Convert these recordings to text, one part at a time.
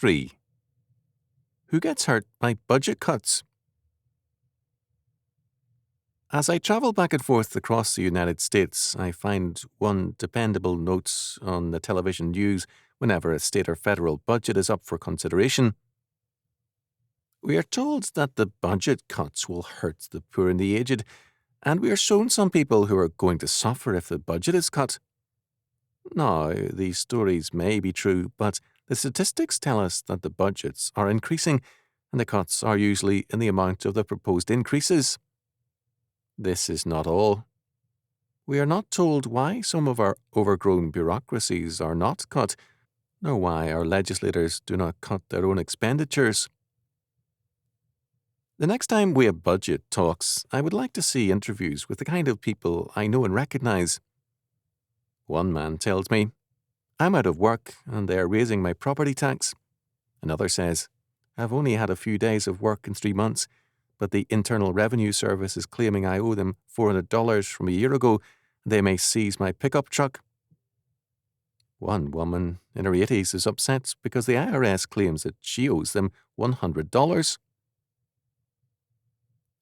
3. Who gets hurt by budget cuts? As I travel back and forth across the United States, I find one dependable note on the television news whenever a state or federal budget is up for consideration. We are told that the budget cuts will hurt the poor and the aged, and we are shown some people who are going to suffer if the budget is cut. Now, these stories may be true, but the statistics tell us that the budgets are increasing, and the cuts are usually in the amount of the proposed increases. This is not all. We are not told why some of our overgrown bureaucracies are not cut, nor why our legislators do not cut their own expenditures. The next time we have budget talks, I would like to see interviews with the kind of people I know and recognize. One man tells me, "I'm out of work and they're raising my property tax." Another says, "I've only had a few days of work in 3 months, but the Internal Revenue Service is claiming I owe them $400 from a year ago, and they may seize my pickup truck." One woman in her 80s is upset because the IRS claims that she owes them $100.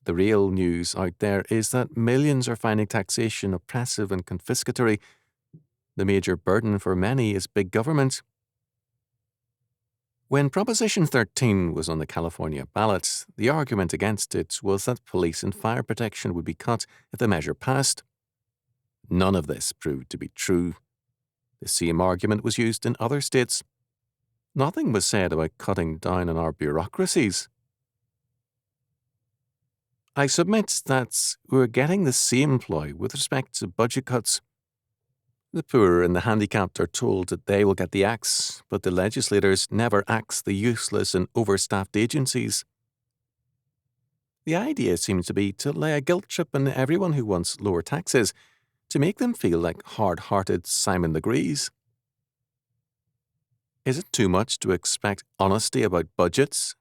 The real news out there is that millions are finding taxation oppressive and confiscatory. The major burden for many is big government. When Proposition 13 was on the California ballot, the argument against it was that police and fire protection would be cut if the measure passed. None of this proved to be true. The same argument was used in other states. Nothing was said about cutting down on our bureaucracies. I submit that we're getting the same ploy with respect to budget cuts. The poor and the handicapped are told that they will get the axe, but the legislators never axe the useless and overstaffed agencies. The idea seems to be to lay a guilt trip on everyone who wants lower taxes, to make them feel like hard-hearted Simon Legrees. Is it too much to expect honesty about budgets